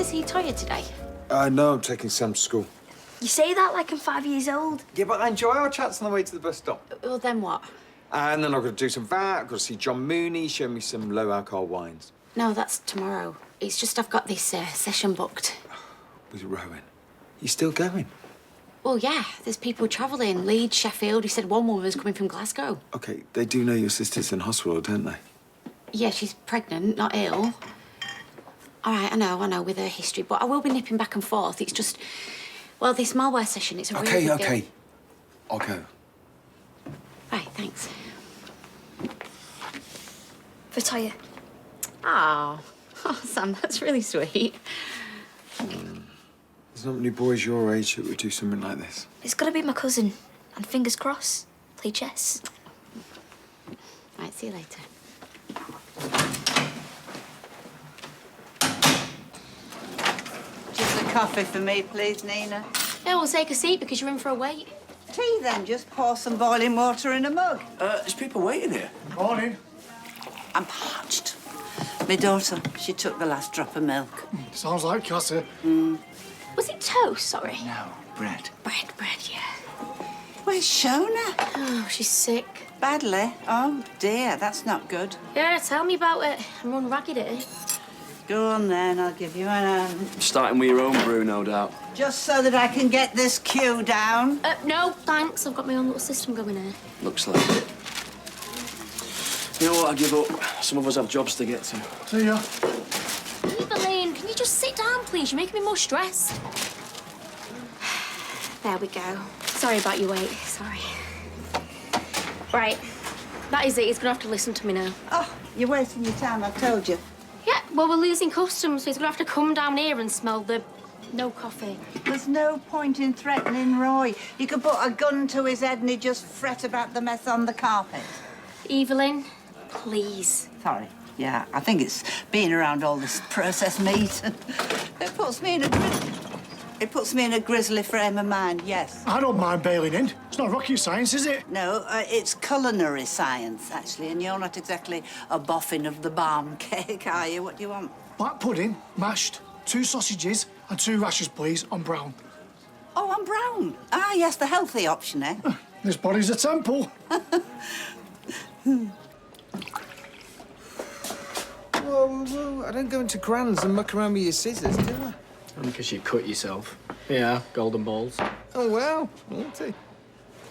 see Toya today? No, I'm taking Sam to school. You say that like I'm 5 years old. Yeah, but I enjoy our chats on the way to the bus stop. Well, then what? And then I've got to do some VAT, I've got to see John Mooney, show me some low-alcohol wines. No, that's tomorrow. It's just I've got this session booked. With Rowan. You still going? Well, yeah, there's people travelling. Leeds, Sheffield. He said one woman was coming from Glasgow. OK, they do know your sister's in hospital, don't they? Yeah, she's pregnant, not ill. All right, I know, with her history, but I will be nipping back and forth. It's just, well, this malware session, it's a really big OK. I'll go. Right, thanks. For Toya. Oh, Sam, that's really sweet. There's not many boys your age that would do something like this. It's gotta be my cousin. And fingers crossed, play chess. Right, see you later. Just a coffee for me, please, Nina. Yeah, we'll take a seat because you're in for a wait. Tea, then. Just pour some boiling water in a mug. There's people waiting here. Morning. I'm parched. My daughter, she took the last drop of milk. Sounds like Cassie. Was it toast? Sorry. No, bread. Bread, yeah. Where's Shona? Oh, she's sick. Badly? Oh, dear, that's not good. Yeah, tell me about it. I'm run ragged at it. Go on, then. I'll give you an hand. Starting with your own brew, no doubt. Just so that I can get this queue down. No, thanks. I've got my own little system going here. Looks like it. You know what? I give up. Some of us have jobs to get to. See ya. Evelyn, can you just sit down, please? You're making me more stressed. There we go. Sorry about your wait. Sorry. Right. That is it. He's gonna have to listen to me now. Oh, you're wasting your time, I've told you. Yeah, well, we're losing customers, so he's gonna have to come down here and smell the no coffee. There's no point in threatening Roy. You could put a gun to his head and he'd just fret about the mess on the carpet. Evelyn, please. Sorry. Yeah, I think it's being around all this processed meat. It puts me in a grisly frame of mind, yes. I don't mind bailing in. It's not rocket science, is it? No, it's culinary science, actually, and you're not exactly a boffin of the barm cake, are you? What do you want? Black pudding, mashed, 2 sausages and 2 rashers, please, on brown. Oh, on brown. Ah, yes, the healthy option, eh? This body's a temple. Whoa. I don't go into grands and muck around with your scissors, do I? Only because you cut yourself. Yeah, golden balls. Oh, well. Naughty.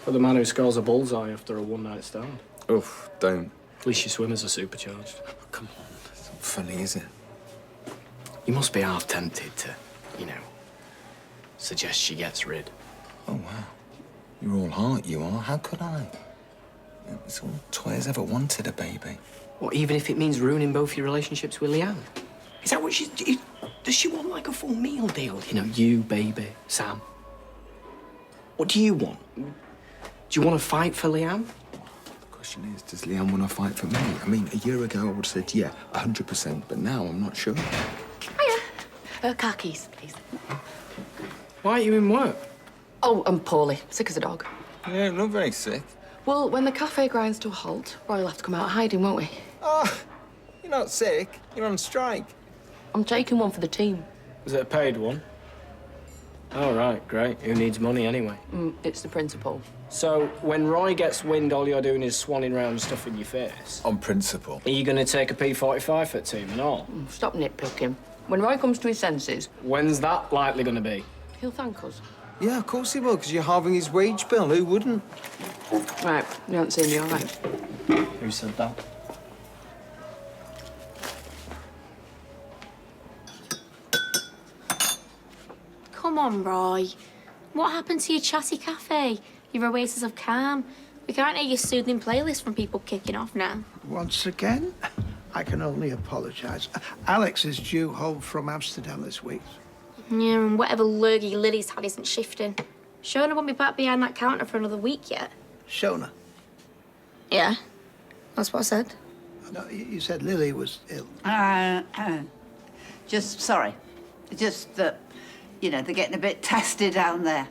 For the man who scores a bullseye after a one-night stand. Oof, don't. At least your swimmers are supercharged. Oh, come on. That's not funny, is it? You must be half tempted to, suggest she gets rid. Oh, wow. You're all heart, you are. How could I? It's all Toya's ever wanted, a baby. What, even if it means ruining both your relationships with Leanne? Is that what she's... Does she want, like, a full meal deal? You, baby, Sam. What do you want? Do you want to fight for Leanne? The question is, does Leanne want to fight for me? I mean, a year ago I would have said, yeah, 100%, but now I'm not sure. Hiya. Car keys, please. Why are you in work? Oh, I'm poorly. Sick as a dog. Yeah, I'm not very sick. Well, when the cafe grinds to a halt, Roy will have to come out hiding, won't we? Oh, you're not sick. You're on strike. I'm taking one for the team. Is it a paid one? Oh, right, great. Who needs money anyway? It's the principal. So, when Roy gets wind, all you're doing is swanning round and stuffing your face. On principle. Are you going to take a P45 for the team and all? Stop nitpicking. When Roy comes to his senses, When's that likely going to be? he'll thank us. Yeah, of course he will, because you're halving his wage bill. Who wouldn't? Right, you haven't seen me, all right? Who said that? Come on, Roy. What happened to your chatty cafe? Your oasis of calm? We can't hear your soothing playlist from people kicking off now. Once again, I can only apologise. Alex is due home from Amsterdam this week. Yeah, and whatever lurgy Lily's had isn't shifting. Shona won't be back behind that counter for another week yet. Shona. Yeah, that's what I said. No, you said Lily was ill. Just sorry. Just that, they're getting a bit testy down there.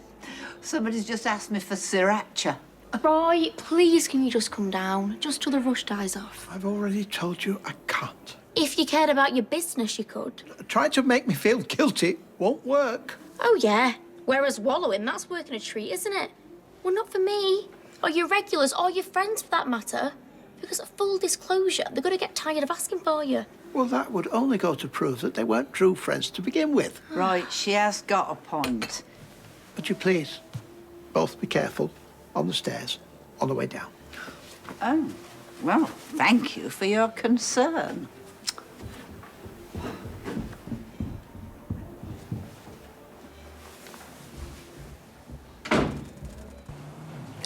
Somebody's just asked me for sriracha. Roy, please can you just come down? Just till the rush dies off. I've already told you I can't. If you cared about your business, you could. Trying to make me feel guilty won't work. Oh, yeah. Whereas wallowing, that's working a treat, isn't it? Well, not for me. Or your regulars, or your friends, for that matter. Because at full disclosure, they're going to get tired of asking for you. Well, that would only go to prove that they weren't true friends to begin with. Right, she has got a point. Would you please both be careful on the stairs on the way down? Oh, well, thank you for your concern.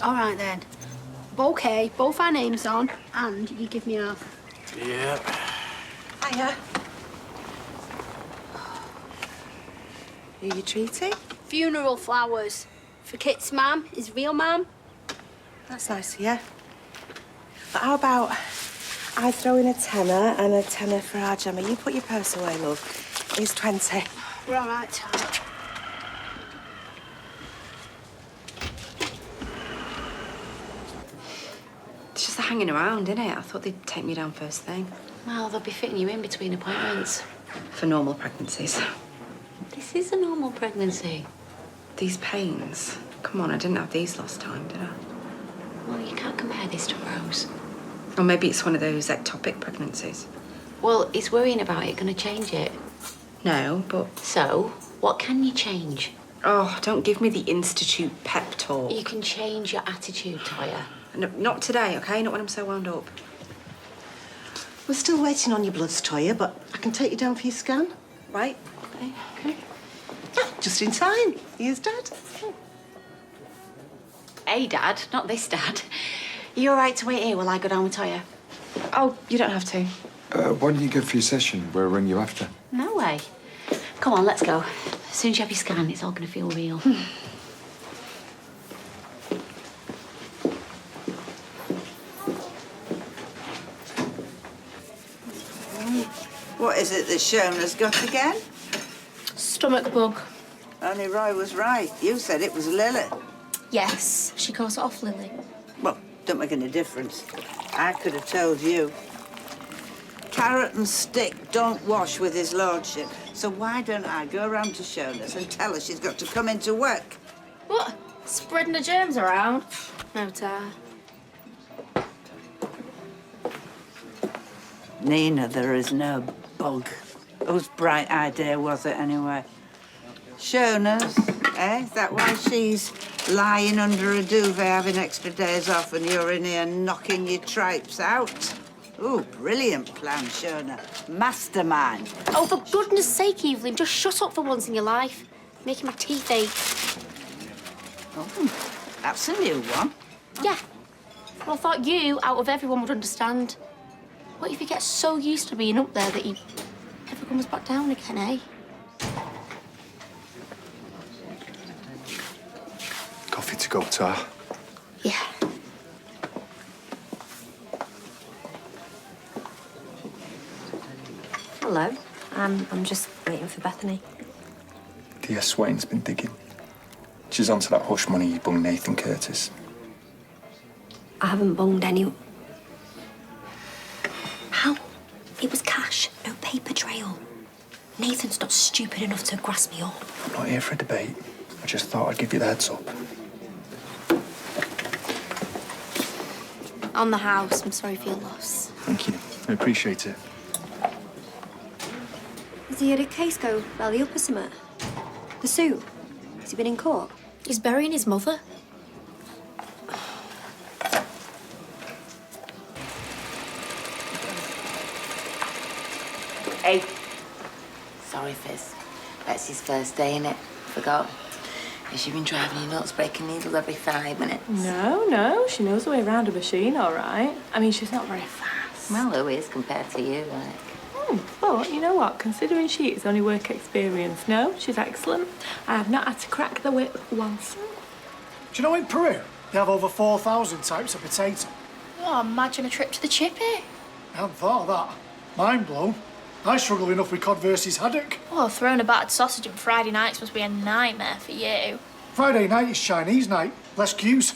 All right, then. Okay, both our names on, and you give me half. Yeah. Hiya. Who you treating? Funeral flowers. For Kit's mum, his real mum. That's nice of you. But how about I throw in a tenner and a tenner for our Gemma? You put your purse away, love. Here's 20. We're all right, Tom. It's just the hanging around, isn't it? I thought they'd take me down first thing. Well, they'll be fitting you in between appointments. For normal pregnancies. This is a normal pregnancy. These pains. Come on, I didn't have these last time, did I? Well, you can't compare this to Rose. Or maybe it's one of those ectopic pregnancies. Well, it's worrying about it going to change it. No, but... So, what can you change? Oh, don't give me the Institute pep talk. You can change your attitude, Toya. No, not today, OK? Not when I'm so wound up. We're still waiting on your bloods, Toya, but I can take you down for your scan. Right? Okay. Ah, just in time. Here's Dad. Hey, Dad, not this Dad. Are you all right to wait here while I go down with Toya? Oh, you don't have to. Why don't you go for your session? We'll ring you after. No way. Come on, let's go. As soon as you have your scan, it's all going to feel real. What is it that Shona's got again? Stomach bug. Only Roy was right. You said it was Lily. Yes, she calls it off, Lily. Well, don't make any difference. I could have told you. Carrot and stick don't wash with his lordship. So why don't I go round to Shona's and tell her she's got to come into work? What? Spreading the germs around? No, Tar. Nina, there is no bug. Whose bright idea was it, anyway? Shona's, eh? Is that why she's lying under a duvet having extra days off and you're in here knocking your tripes out? Ooh, brilliant plan, Shona. Mastermind. Oh, for goodness sake, Evelyn, just shut up for once in your life. Making my teeth ache. Oh, that's a new one. Yeah. Well, I thought you, out of everyone, would understand. What if you get so used to being up there that he never comes back down again, eh? Coffee to go, Tar. Yeah. Hello. I'm just waiting for Bethany. Dear Swain's been digging. She's onto that hush money you bung Nathan Curtis. I haven't bunged any... How? It was cash, no paper trail. Nathan's not stupid enough to grass me up. I'm not here for a debate. I just thought I'd give you the heads up. On the house, I'm sorry for your loss. Thank you. I appreciate it. Has he had a case go belly up or something? The suit? Has he been in court? He's burying his mother. Hey. Sorry, Fizz. That's his first day, innit? Forgot. Has she been driving you nuts, breaking needles every 5 minutes? No, she knows her way around a machine, all right. I mean, she's not very fast. Well, who is compared to you, like? But you know what? Considering she is only work experience, no, she's excellent. I have not had to crack the whip once. Do you know in Peru, they have over 4,000 types of potato? Oh, imagine a trip to the chippy. I hadn't thought of that. Mind blown. I struggle enough with cod versus haddock. Oh, throwing a battered sausage on Friday nights must be a nightmare for you. Friday night is Chinese night. Less queues.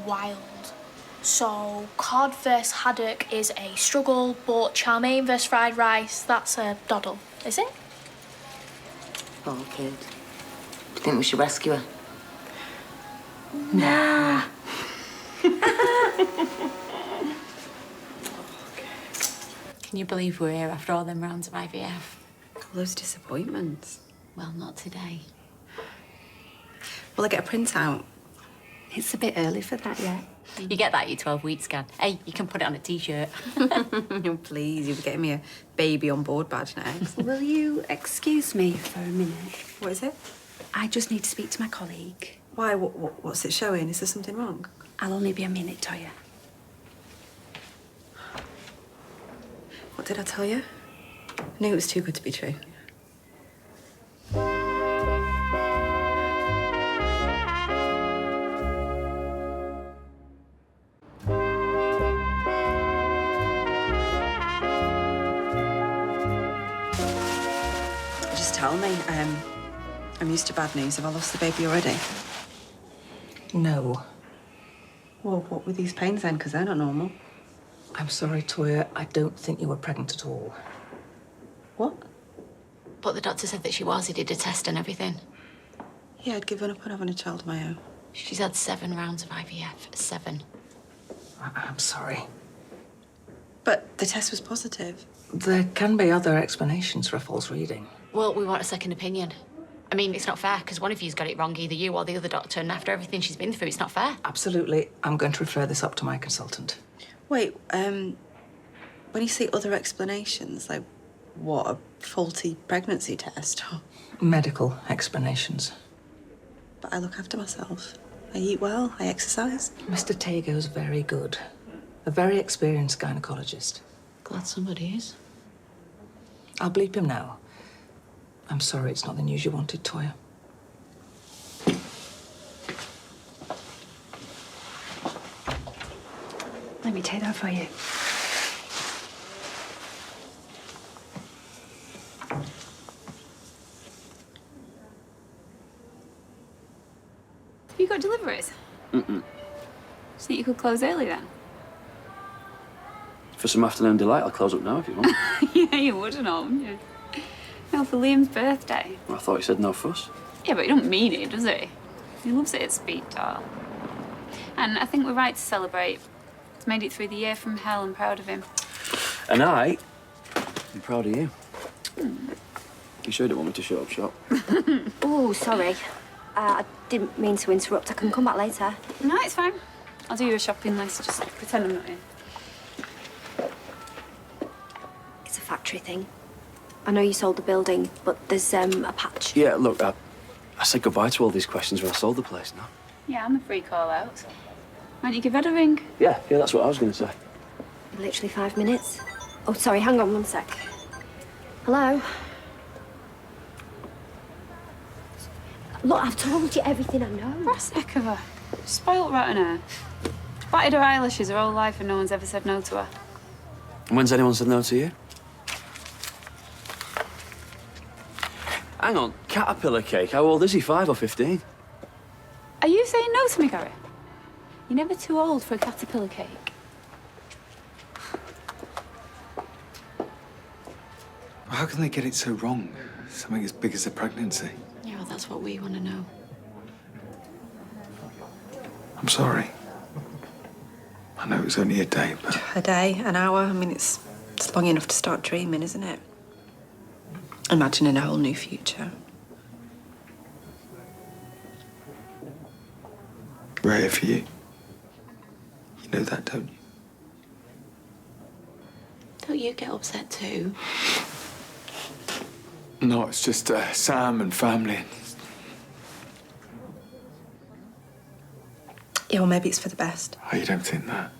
Wild. So, cod versus haddock is a struggle, but chow mein versus fried rice, that's a doddle, is it? Poor kid. Do you think we should rescue her? Nah. Can you believe we're here after all them rounds of IVF? All those disappointments. Well, not today. Will I get a printout? It's a bit early for that yet. You get that at your 12-week scan. Hey, you can put it on a T-shirt. Oh, please, you'll be getting me a baby on board badge next. Will you excuse me for a minute? What is it? I just need to speak to my colleague. Why? What's it showing? Is there something wrong? I'll only be a minute, Toya. What did I tell you? I knew it was too good to be true. Just tell me. I'm used to bad news. Have I lost the baby already? No. Well, what were these pains then? Because they're not normal. I'm sorry, Toya. I don't think you were pregnant at all. What? But the doctor said that she was. He did a test and everything. Yeah, I'd given up on having a child of my own. She's had 7 rounds of IVF. 7. I'm sorry. But the test was positive. There can be other explanations for a false reading. Well, we want a second opinion. I mean, it's not fair, because one of you's got it wrong, either you or the other doctor, and after everything she's been through, it's not fair. Absolutely. I'm going to refer this up to my consultant. Wait, when you say other explanations, like what, a faulty pregnancy test? Medical explanations. But I look after myself. I eat well, I exercise. Mr. Tago's very good. A very experienced gynecologist. Glad somebody is. I'll bleep him now. I'm sorry it's not the news you wanted, Toya. Let me take that for you. Have you got deliveries? Mm-mm. So that you could close early then? For some afternoon delight, I'll close up now if you want. Yeah, you wouldn't, wouldn't you? No, for Liam's birthday. Well, I thought you said no fuss. Yeah, but he don't mean it, does he? He loves it at speed dial. And I think we're right to celebrate. He's made it through the year from hell. I'm proud of him. And I'm proud of you. You sure you don't want me to shut up shop? Oh, sorry. I didn't mean to interrupt. I can come back later. No, it's fine. I'll do you a shopping list. Just pretend I'm not in. It's a factory thing. I know you sold the building, but there's a patch. Yeah, look, I said goodbye to all these questions when I sold the place now. Yeah, I'm a free call-out. Why don't you give Ed a ring? Yeah, that's what I was going to say. Literally 5 minutes. Oh, sorry, hang on 1 sec. Hello? Look, I've told you everything I know. That's sick of her. Spoilt rotten her. Batted her eyelashes her whole life and no one's ever said no to her. And when's anyone said no to you? Hang on, caterpillar cake. How old is he, 5 or 15? Are you saying no to me, Gary? You're never too old for a caterpillar cake. How can they get it so wrong? Something as big as a pregnancy. Yeah, well, that's what we want to know. I'm sorry. I know it was only a day, but... A day, an hour. I mean, it's long enough to start dreaming, isn't it? Imagining a whole new future. We're here for you. You know that, don't you? Don't you get upset too? No, it's just Sam and family. Yeah, well, maybe it's for the best. Oh, you don't think that?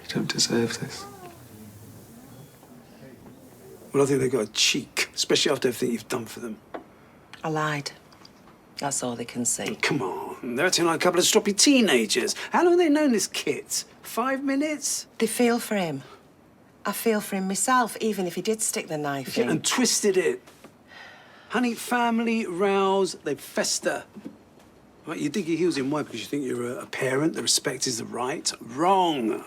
You don't deserve this. Well, I think they've got a cheek, especially after everything you've done for them. I lied. That's all they can see. Come on, they're acting like a couple of stroppy teenagers. How long have they known this kid? 5 minutes? They feel for him. I feel for him myself, even if he did stick the knife in. And twisted it. Honey, family rows, they fester. Right, you dig your heels in. Why? Because you think you're a parent, the respect is the right? Wrong.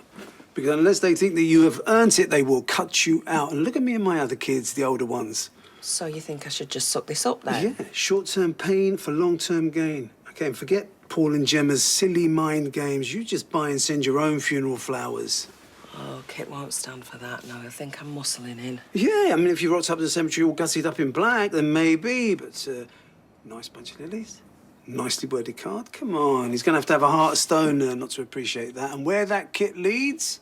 Because unless they think that you have earned it, they will cut you out. And look at me and my other kids, the older ones. So you think I should just suck this up then? Yeah, short-term pain for long-term gain. Okay, and forget Paul and Gemma's silly mind games. You just buy and send your own funeral flowers. Oh, Kit won't stand for that, no. I think I'm muscling in. Yeah, I mean, if you rocked up to the cemetery all gussied up in black, then maybe, but nice bunch of lilies, nicely worded card. Come on, he's going to have a heart of stone not to appreciate that. And where that Kit leads,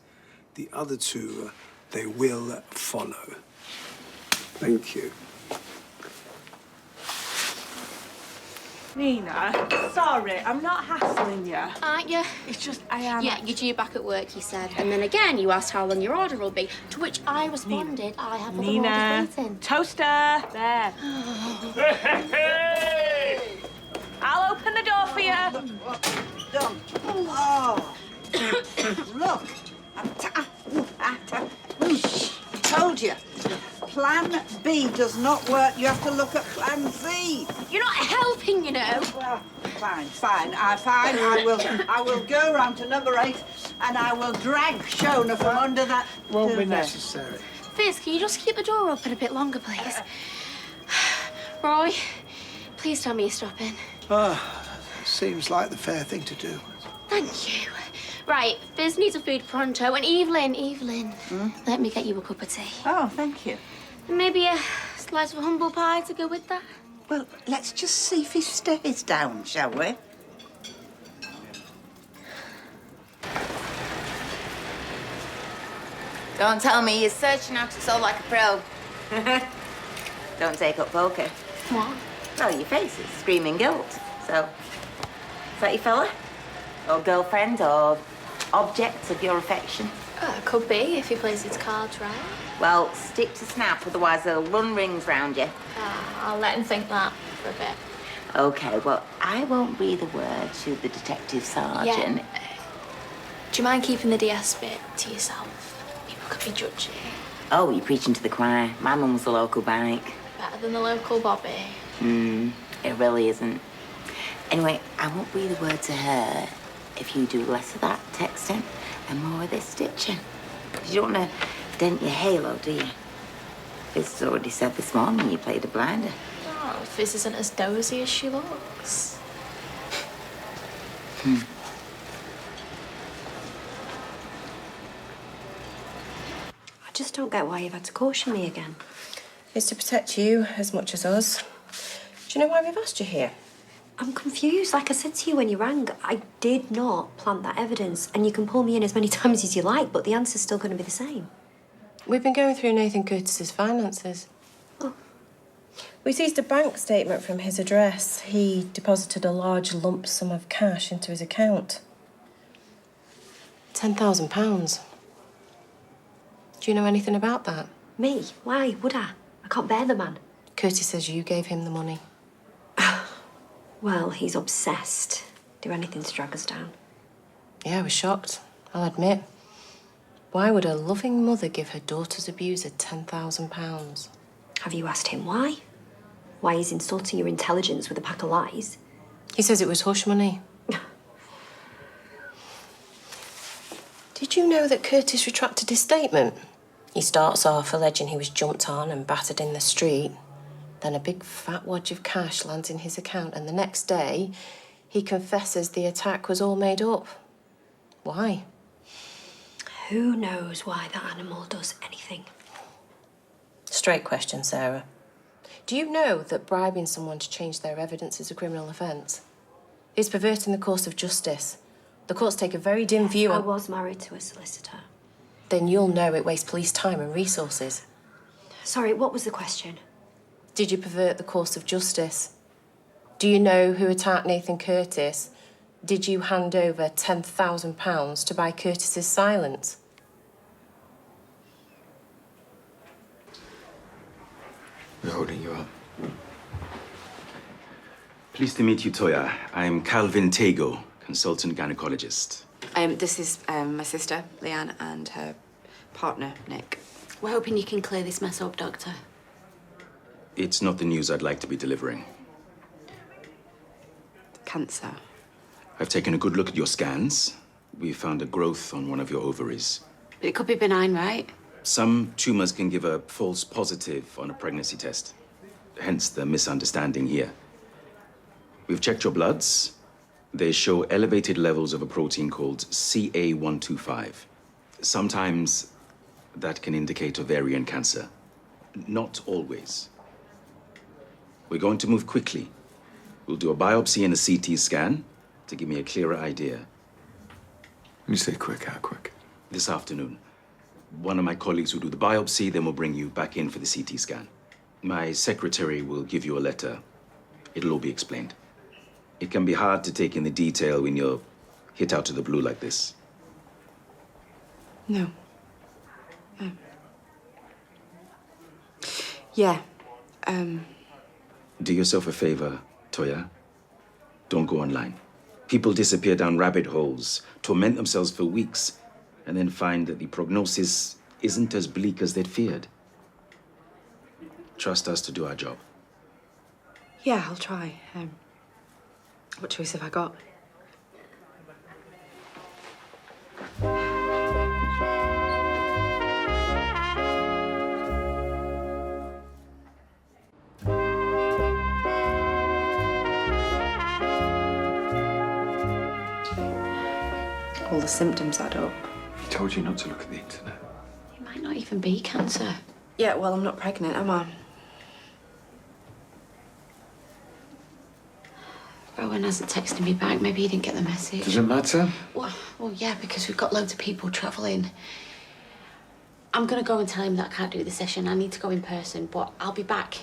the other two, they will follow. Thank you. Nina, sorry, I'm not hassling you. Aren't you? It's just, I am. Yeah, you're due back at work, you said. And then again, you asked how long your order will be, to which I responded, I have other Nina, orders waiting. toaster, there. I'll open the door for you. Done. Oh. Look. I told you. Plan B does not work. You have to look at Plan C. You're not helping, you know. Well, fine. I will go round to number 8 and I will drag Shona from under that. Won't be duvet. necessary. Fizz, can you just keep the door open a bit longer, please? Roy, please tell me you're stopping. Seems like the fair thing to do. Thank you. Right, Fizz needs a food pronto, and Evelyn, let me get you a cup of tea. Oh, thank you. And maybe a slice of humble pie to go with that. Well, let's just see if he stays down, shall we? Don't tell me you're searching out your soul like a pro. Don't take up poker. What? Well, your face is screaming guilt. So, is that your fella? Or girlfriend, or object of your affection? Could be, if he plays his cards right. Well, stick to Snap, otherwise they'll run rings round you. I'll let him think that for a bit. Okay, well, I won't breathe a word to the detective sergeant. Yeah. Do you mind keeping the DS bit to yourself? People could be judgy. Oh, you're preaching to the choir. My mum was a local bike. Better than the local Bobby. It really isn't. Anyway, I won't breathe a word to her if you do less of that texting and more of this stitching. You don't want to dent your halo, do you? Fizz already said this morning you played a blinder. Oh, Fizz isn't as dozy as she looks. I just don't get why you've had to caution me again. It's to protect you as much as us. Do you know why we've asked you here? I'm confused. Like I said to you when you rang, I did not plant that evidence, and you can pull me in as many times as you like, but the answer's still going to be the same. We've been going through Nathan Curtis's finances. Oh. We seized a bank statement from his address. He deposited a large lump sum of cash into his account. £10,000. Do you know anything about that? Me? Why would I? I can't bear the man. Curtis says you gave him the money. Well, he's obsessed. Do anything to drag us down. Yeah, I was shocked, I'll admit. Why would a loving mother give her daughter's abuser £10,000? Have you asked him why? Why he's insulting your intelligence with a pack of lies? He says it was hush money. Did you know that Curtis retracted his statement? He starts off alleging he was jumped on and battered in the street. Then a big fat wad of cash lands in his account, and the next day, he confesses the attack was all made up. Why? Who knows why that animal does anything? Straight question, Sarah. Do you know that bribing someone to change their evidence is a criminal offence? It's perverting the course of justice. The courts take a very dim view I on... was married to a solicitor. Then you'll know it wastes police time and resources. Sorry, what was the question? Did you pervert the course of justice? Do you know who attacked Nathan Curtis? Did you hand over £10,000 to buy Curtis's silence? We're holding you up. Pleased to meet you, Toya. I'm Calvin Tago, consultant gynecologist. This is my sister, Leanne, and her partner, Nick. We're hoping you can clear this mess up, Doctor. It's not the news I'd like to be delivering. Cancer. I've taken a good look at your scans. We found a growth on one of your ovaries. It could be benign, right? Some tumors can give a false positive on a pregnancy test. Hence the misunderstanding here. We've checked your bloods. They show elevated levels of a protein called CA125. Sometimes that can indicate ovarian cancer. Not always. We're going to move quickly. We'll do a biopsy and a CT scan to give me a clearer idea. When you say quick, how quick? This afternoon. One of my colleagues will do the biopsy, then we'll bring you back in for the CT scan. My secretary will give you a letter. It'll all be explained. It can be hard to take in the detail when you're hit out of the blue like this. No. Yeah. Do yourself a favor, Toya. Don't go online. People disappear down rabbit holes, torment themselves for weeks, and then find that the prognosis isn't as bleak as they'd feared. Trust us to do our job. Yeah, I'll try. What choice have I got? All the symptoms add up. He told you not to look at the internet. It might not even be cancer. Yeah, well, I'm not pregnant, am I? Rowan hasn't texted me back. Maybe he didn't get the message. Does it matter? Well, yeah, because we've got loads of people travelling. I'm going to go and tell him that I can't do the session. I need to go in person, but I'll be back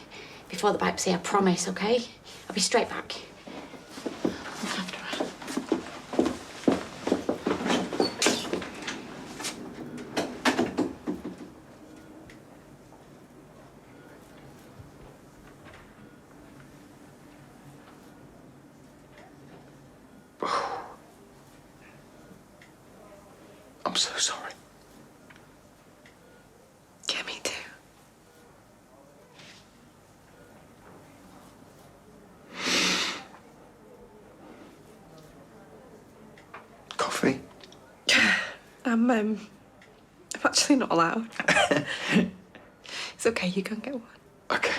before the biopsy, I promise, okay? I'll be straight back. Look after her. I'm so sorry. Yeah, me too. Coffee? I'm actually not allowed. It's okay, you can get one. Okay.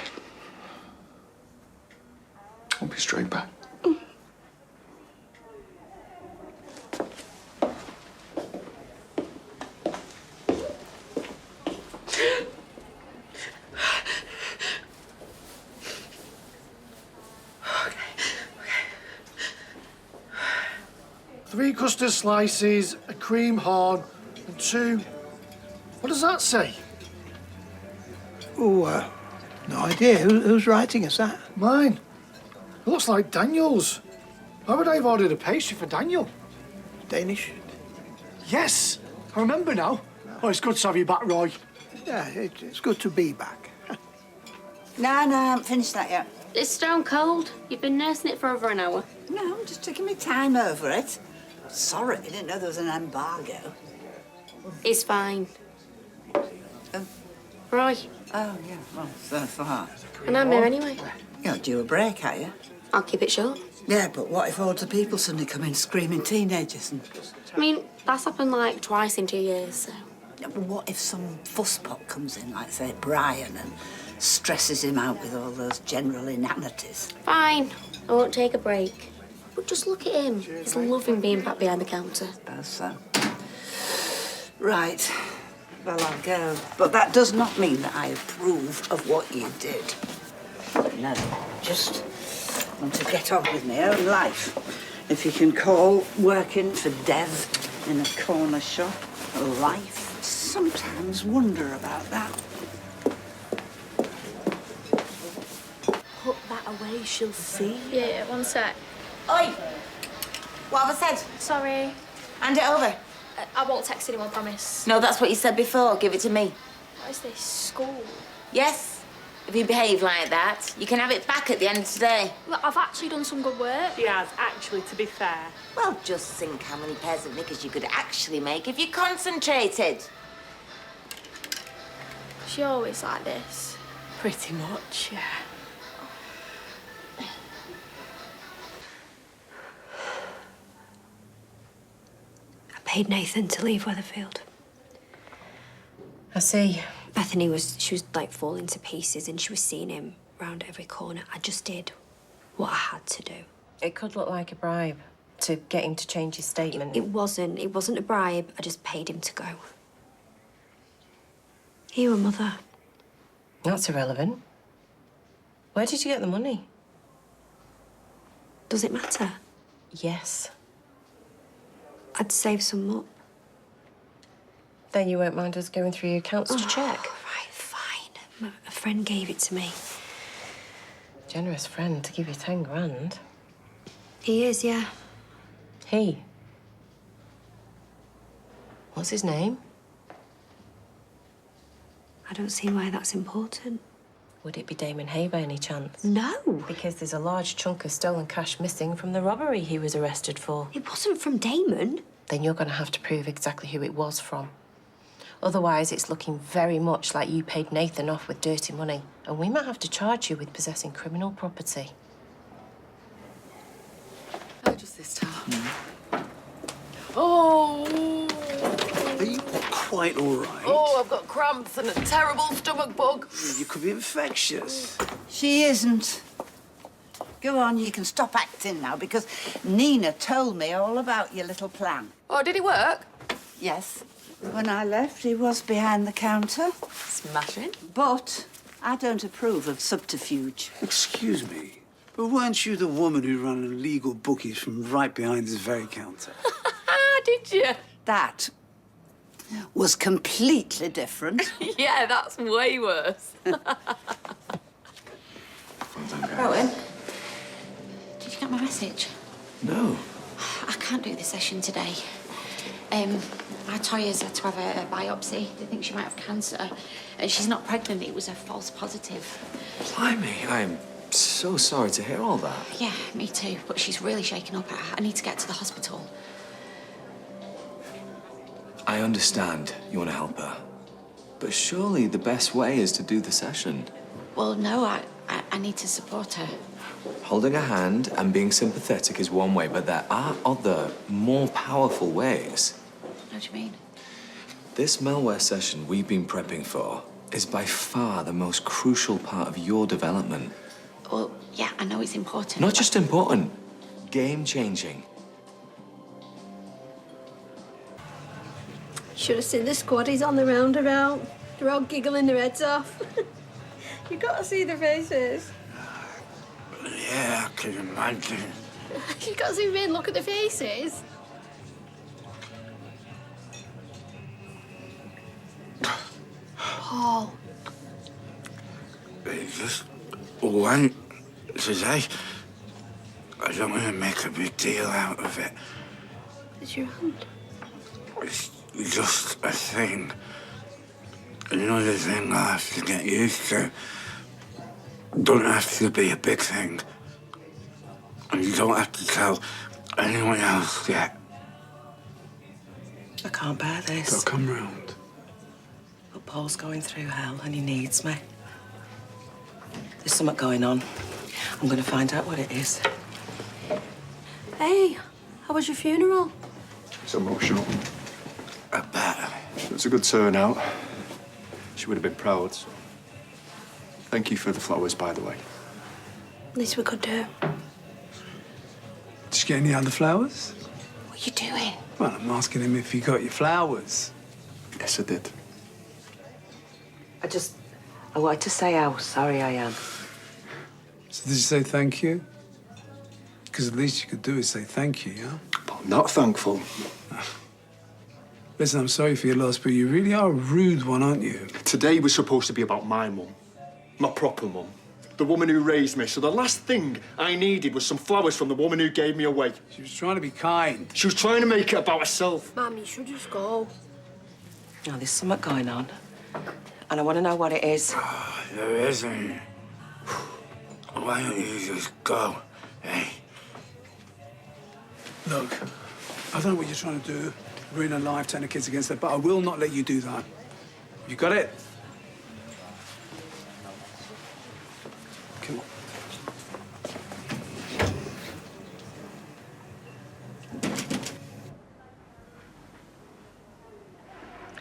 I'll be straight back. Three custard slices, a cream horn, and 2... What does that say? Oh, no idea. Who's writing us that? Mine. It looks like Daniel's. Why would I have ordered a pastry for Daniel? Danish? Yes, I remember now. Oh, it's good to have you back, Roy. Yeah, it's good to be back. No, I haven't finished that yet. It's stone cold. You've been nursing it for over an hour. No, I'm just taking my time over it. Sorry, I didn't know there was an embargo. It's fine. Roy. Oh, yeah, well, so far. And I'm here anyway. You're due a break, are you? I'll keep it short. Yeah, but what if loads of people suddenly come in screaming teenagers and... I mean, that's happened like twice in 2 years, so... Yeah, but what if some fusspot comes in, like, say, Brian, and stresses him out with all those general inanities? Fine. I won't take a break. But just look at him. He's loving being back behind the counter. Suppose so. Right. Well, I'll go. But that does not mean that I approve of what you did. No, just want to get on with my own life. If you can call working for Dev in a corner shop a life, I sometimes wonder about that. Put that away, she'll see. Yeah, one sec. Oi! What have I said? Sorry. Hand it over. I won't text anyone, promise. No, that's what you said before. Give it to me. What is this, school? Yes. If you behave like that, you can have it back at the end of today. Look, I've actually done some good work. She has, actually, to be fair. Well, just think how many pairs of knickers you could actually make if you concentrated. She always like this. Pretty much, yeah. paid Nathan to leave Weatherfield. I see. Bethany she was like falling to pieces and she was seeing him round every corner. I just did what I had to do. It could look like a bribe to get him to change his statement. It wasn't. It wasn't a bribe. I just paid him to go. You were mother. That's irrelevant. Where did you get the money? Does it matter? Yes. I'd save some up. Then you won't mind us going through your accounts to check. Right, fine. A friend gave it to me. Generous friend to give you 10 grand. He is, yeah. He? What's his name? I don't see why that's important. Would it be Damon Hay by any chance? No. Because there's a large chunk of stolen cash missing from the robbery he was arrested for. It wasn't from Damon. Then you're going to have to prove exactly who it was from. Otherwise, it's looking very much like you paid Nathan off with dirty money, and we might have to charge you with possessing criminal property. Oh, just this time. Oh! Are you quite all right? Oh, I've got cramps and a terrible stomach bug. You could be infectious. She isn't. Go on, you can stop acting now, because Nina told me all about your little plan. Oh, did it work? Yes. When I left, he was behind the counter. Smashing. But I don't approve of subterfuge. Excuse me, but weren't you the woman who ran illegal bookies from right behind this very counter? Did you? That was completely different. Yeah, that's way worse. Rowan, did you get my message? No. I can't do the session today. My Toya's had to have a biopsy. They think she might have cancer. And she's not pregnant. It was a false positive. Blimey, I am so sorry to hear all that. Yeah, me too. But she's really shaken up. I need to get to the hospital. I understand you want to help her. But surely the best way is to do the session. Well, no, I need to support her. Holding a hand and being sympathetic is one way, but there are other, more powerful ways. What do you mean? This malware session we've been prepping for is by far the most crucial part of your development. Well, yeah, I know it's important. Not just important, game-changing. Should have seen the squaddies on the roundabout. They're all giggling their heads off. You got to see their faces. Yeah, I can imagine. You got to zoom in, look at the faces. Paul. It just went today. I don't want to make a big deal out of it. It's your hand. It's just a thing. Another thing I have to get used to. Don't have to be a big thing. And you don't have to tell anyone else yet. I can't bear this. They'll come round. But Paul's going through hell and he needs me. There's something going on. I'm going to find out what it is. Hey, how was your funeral? It's emotional. I bet. It was a good turnout. She would have been proud. Thank you for the flowers, by the way. Least we could do. Did you get any other flowers? What are you doing? Well, I'm asking him if he got your flowers. Yes, I did. I wanted to say how sorry I am. So did you say thank you? Because the least you could do is say thank you, yeah? But I'm not thankful. Listen, I'm sorry for your loss, but you really are a rude one, aren't you? Today was supposed to be about my mum. My proper mum. The woman who raised me. So the last thing I needed was some flowers from the woman who gave me away. She was trying to be kind. She was trying to make it about herself. Mum, you should just go. Now, there's something going on. And I want to know what it is. There isn't. Why don't you just go, hey? Look, I don't know what you're trying to do. Ruin her life, turn the kids against her, but I will not let you do that. You got it? Come on.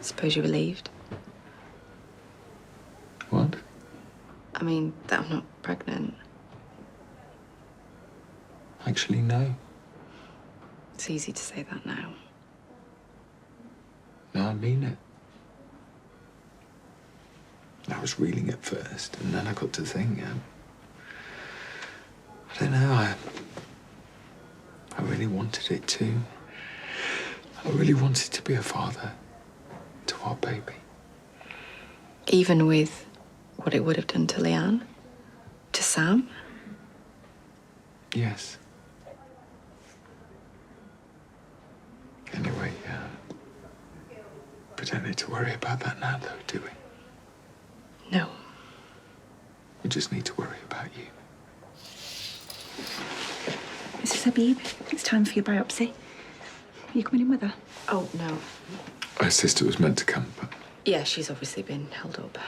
Suppose you're relieved. What? I mean, that I'm not pregnant. Actually, no. It's easy to say that now. No, I mean it. I was reeling at first, and then I got to think, I don't know, I really wanted it too. I really wanted to be a father to our baby. Even with what it would have done to Leanne? To Sam? Yes. Anyway, we don't need to worry about that now, though, do we? No. We just need to worry about you. Mrs. Habib, it's time for your biopsy. Are you coming in with her? Oh, no. My sister was meant to come, but... Yeah, she's obviously been held up.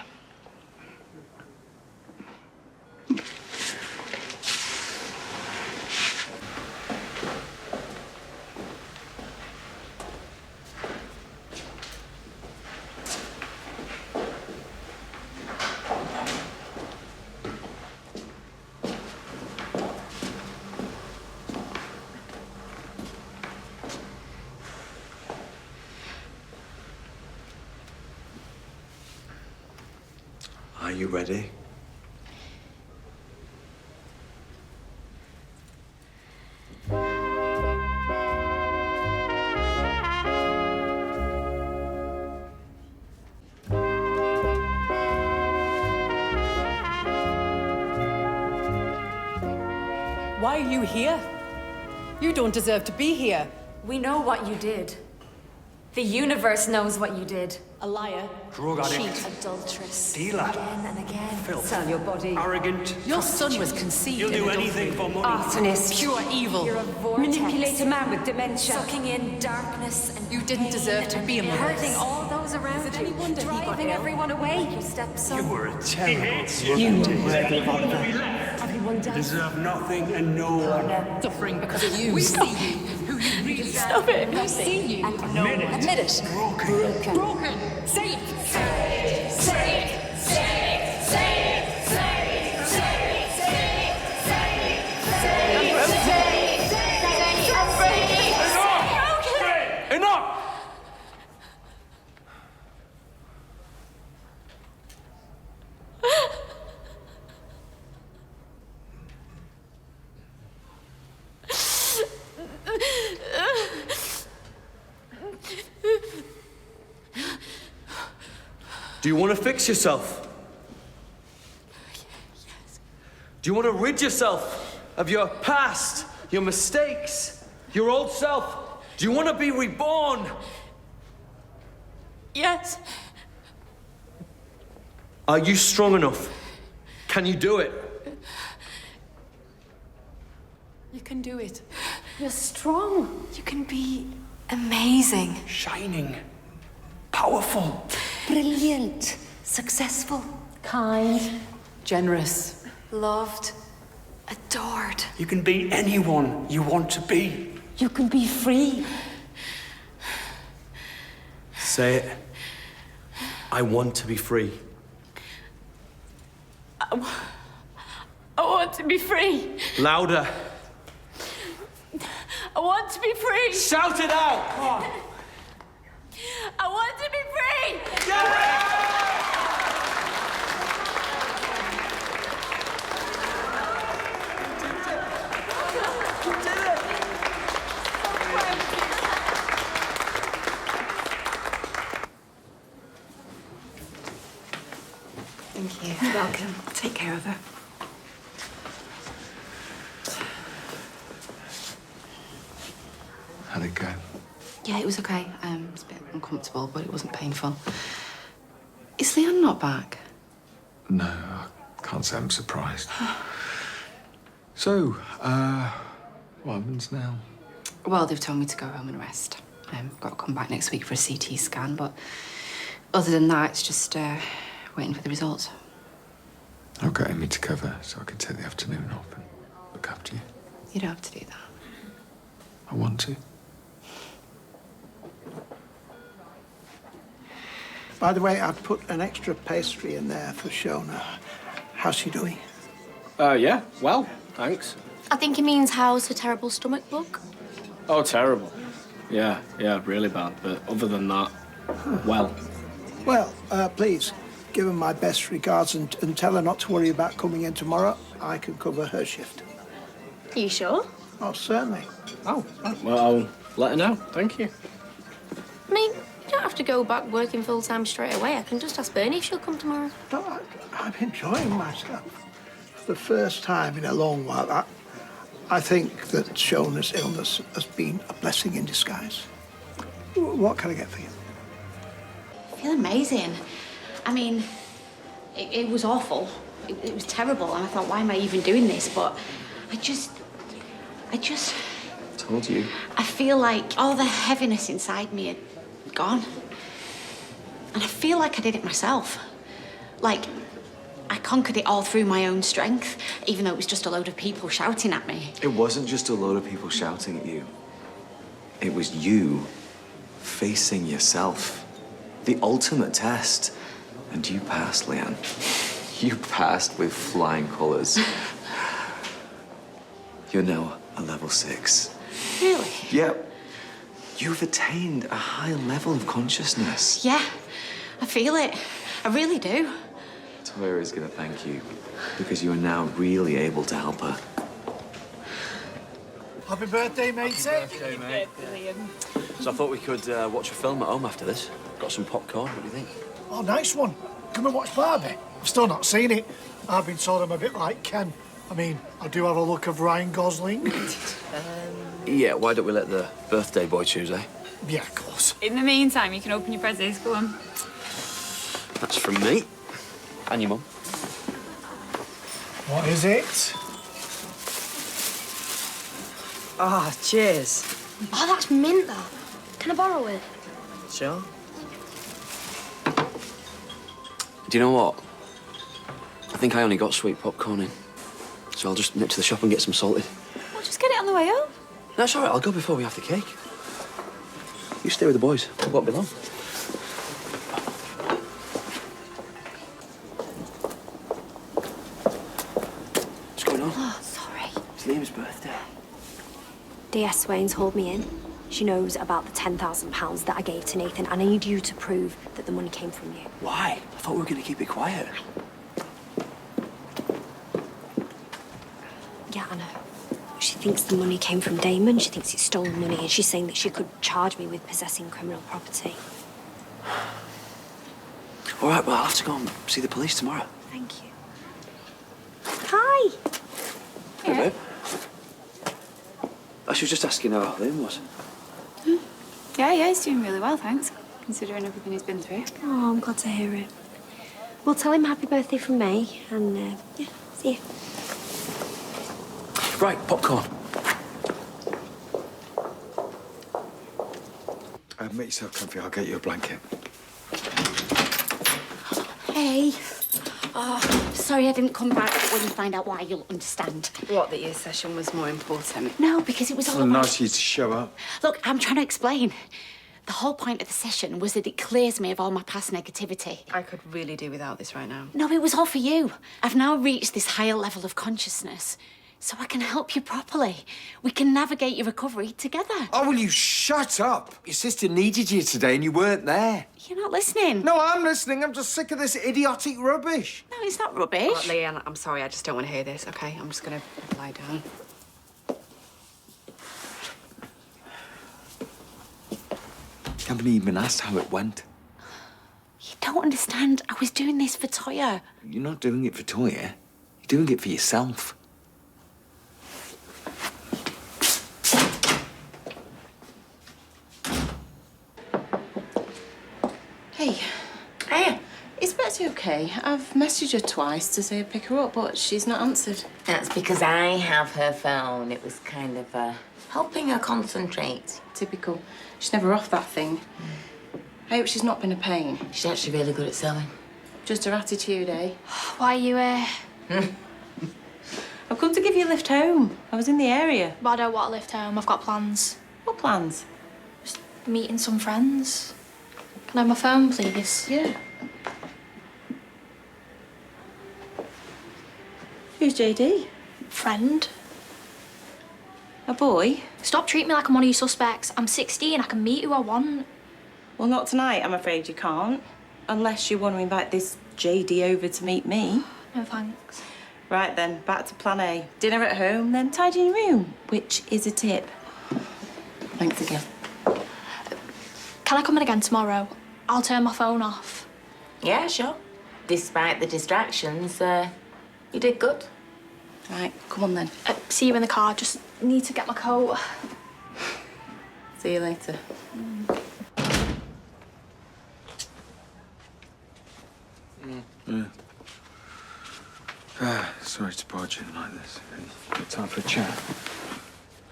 Are you ready? Why are you here? You don't deserve to be here. We know what you did. The universe knows what you did. A liar. Drug addict. Cheat. Adulteress. Dealer. Again and again. Filth. Sell your body. Arrogant. Your son was conceived You'll in do adultery. anything for money. Arsonist. Pure evil. You're a vortex. Manipulate a man with dementia. Sucking in darkness and You didn't deserve to be among us. hurting all those around Is it you. any wonder he got driving ill? everyone away. You stepson. You were a terrible. You worthy of honor. Everyone does. Deserve nothing and no one. Suffering because of you. We see you. Who you really Stop it. We see you. Admit it. Admit it. Broken. Broken. Say it. Say it. Say it. Say it. Say it. Say it. Say it. Say it. Say it. Say it. Enough! Do you want to fix yourself? Yes. Do you want to rid yourself of your past, your mistakes, your old self? Do you want to be reborn? Yes. Are you strong enough? Can you do it? You can do it. You're strong. You can be amazing. Shining. Powerful. Brilliant. Successful. Kind. Generous. Loved. Adored. You can be anyone you want to be. You can be free. Say it. I want to be free. I want to be free. Louder. I want to be free. Shout it out. Come on. I want to be free. Thank you. You're welcome. Take care of her. How'd it go? Yeah, it was okay. It's a bit uncomfortable, but it wasn't painful. Is Leanne not back? No, I can't say I'm surprised. So, what happens now? Well, they've told me to go home and rest. Got to come back next week for a CT scan, but other than that, it's just waiting for the results. I'll get Amy to cover so I can take the afternoon off and look after you. You don't have to do that. I want to. By the way, I've put an extra pastry in there for Shona. How's she doing? Yeah, well, thanks. I think he means how's her terrible stomach bug. Oh, terrible. Yeah, really bad. But other than that, well. Well, please, give her my best regards and tell her not to worry about coming in tomorrow. I can cover her shift. Are you sure? Oh, certainly. Oh, well, I'll let her know. Thank you. I mean, you don't have to go back working full-time straight away. I can just ask Bernie if she'll come tomorrow. No, I'm enjoying myself. For the first time in a long while, I think that Shona's illness has been a blessing in disguise. What can I get for you? I feel amazing. I mean, it was awful. It was terrible, and I thought, why am I even doing this? But I just... Told you. I feel like all the heaviness inside me had gone. And I feel like I did it myself. Like, I conquered it all through my own strength, even though it was just a load of people shouting at me. It wasn't just a load of people shouting at you. It was you facing yourself. The ultimate test. And you passed, Leanne. You passed with flying colours. You're now a level 6. Really? Yep. You've attained a high level of consciousness. Yeah, I feel it. I really do. Toya is going to thank you because you are now really able to help her. Happy birthday, matey. Birthday, mate. So I thought we could watch a film at home after this. Got some popcorn. What do you think? Oh, nice one. Come and watch Barbie. I've still not seen it. I've been told I'm a bit like Ken. I mean, I do have a look of Ryan Gosling. Yeah, why don't we let the birthday boy choose, eh? Yeah, of course. In the meantime, you can open your presents. Go on. That's from me. And your mum. What is it? Ah, cheers. Oh, that's mint, that. Can I borrow it? Sure. Do you know what? I think I only got sweet popcorn in. So I'll just nip to the shop and get some salted. Well, just get it on the way home. That's all right. I'll go before we have the cake. You stay with the boys. It won't be long. What's going on? Oh, sorry. It's Liam's birthday. DS Swain's hauled me in. She knows about the £10,000 that I gave to Nathan, and I need you to prove that the money came from you. Why? I thought we were going to keep it quiet. Yeah, I know. She thinks the money came from Damon. She thinks it's stolen money, and she's saying that she could charge me with possessing criminal property. All right, well, I'll have to go and see the police tomorrow. Thank you. Hi. Hey, babe. She was just asking how Liam was. Yeah, he's doing really well, thanks. Considering everything he's been through. Oh, I'm glad to hear it. We'll tell him happy birthday from me, and, yeah, see you. Right, popcorn. Make yourself comfy. I'll get you a blanket. Hey. Sorry I didn't come back, but when you find out why, you'll understand. What, that your session was more important? No, because it was all Well, about... nice of you to show up. Look, I'm trying to explain. The whole point of the session was that it clears me of all my past negativity. I could really do without this right now. No, it was all for you. I've now reached this higher level of consciousness, so I can help you properly. We can navigate your recovery together. Oh, will you shut up? Your sister needed you today and you weren't there. You're not listening. No, I'm listening. I'm just sick of this idiotic rubbish. No, it's not rubbish. Oh, Leanne, I'm sorry. I just don't want to hear this, OK? I'm just going to lie down. I haven't even asked how it went. You don't understand. I was doing this for Toya. You're not doing it for Toya. You're doing it for yourself. Hey. Hey. Is Betsy okay? I've messaged her twice to say I'd pick her up, but she's not answered. That's because I have her phone. It was kind of helping her concentrate. Typical. She's never off that thing. I hope she's not been a pain. She's actually really good at sewing. Just her attitude, eh? Why are you here? I've come to give you a lift home. I was in the area. But I don't want to lift home. I've got plans. What plans? Meeting some friends. Can I have my phone, please? Yeah. Who's JD? Friend. A boy? Stop treating me like I'm one of your suspects. I'm 16, I can meet who I want. Well, not tonight, I'm afraid you can't. Unless you want to invite this JD over to meet me. No thanks. Right then, back to plan A. Dinner at home, then tidy your room, which is a tip. Thanks again. Can I come in again tomorrow? I'll turn my phone off. Yeah, sure. Despite the distractions, you did good. Right, come on then. See you in the car. Just need to get my coat. See you later. Yeah. Sorry to barge in like this. Got time for a chat?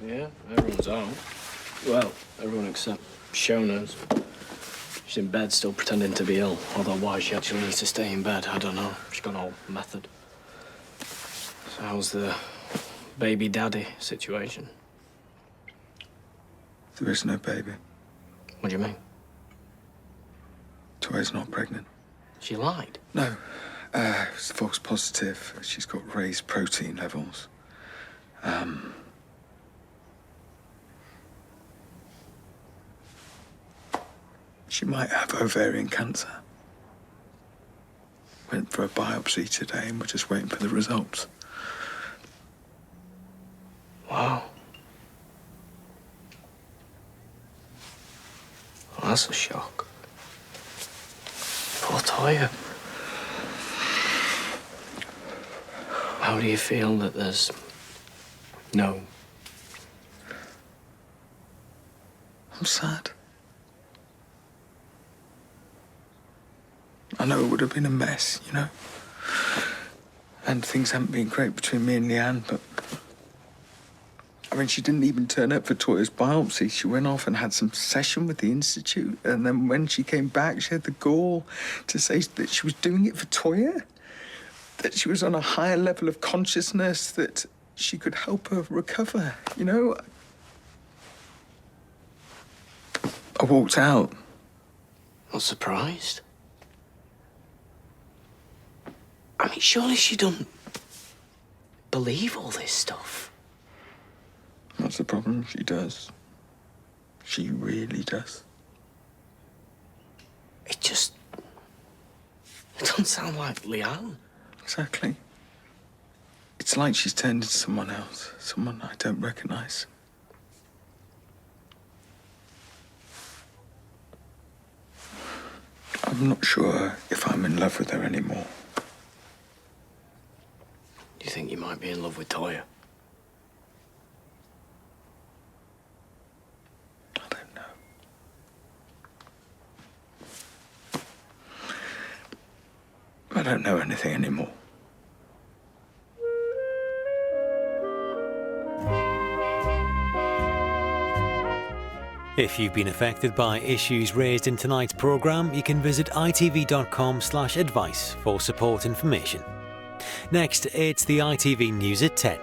Yeah, everyone's home. Well, everyone except Shona's. She's in bed still pretending to be ill, although why she actually needs to stay in bed, I don't know. She's gone all method. So how's the baby daddy situation? There is no baby. What do you mean? Toya's not pregnant. She lied? No. It's false positive. She's got raised protein levels. She might have ovarian cancer. Went for a biopsy today and we're just waiting for the results. Wow. Well, that's a shock. Poor Toya. How do you feel that there's no... I'm sad. I know it would have been a mess, you know? And things haven't been great between me and Leanne, but... I mean, she didn't even turn up for Toya's biopsy. She went off and had some session with the Institute, and then when she came back, she had the gall to say that she was doing it for Toya, that she was on a higher level of consciousness, that she could help her recover, you know? I walked out. Not surprised. I mean, surely she don't believe all this stuff. That's the problem. She does. She really does. It doesn't sound like Leanne. Exactly. It's like she's turned into someone else, someone I don't recognize. I'm not sure if I'm in love with her anymore. Do you think you might be in love with Toya? I don't know anything anymore. If you've been affected by issues raised in tonight's programme, you can visit itv.com/advice for support information. Next, it's the ITV News at 10.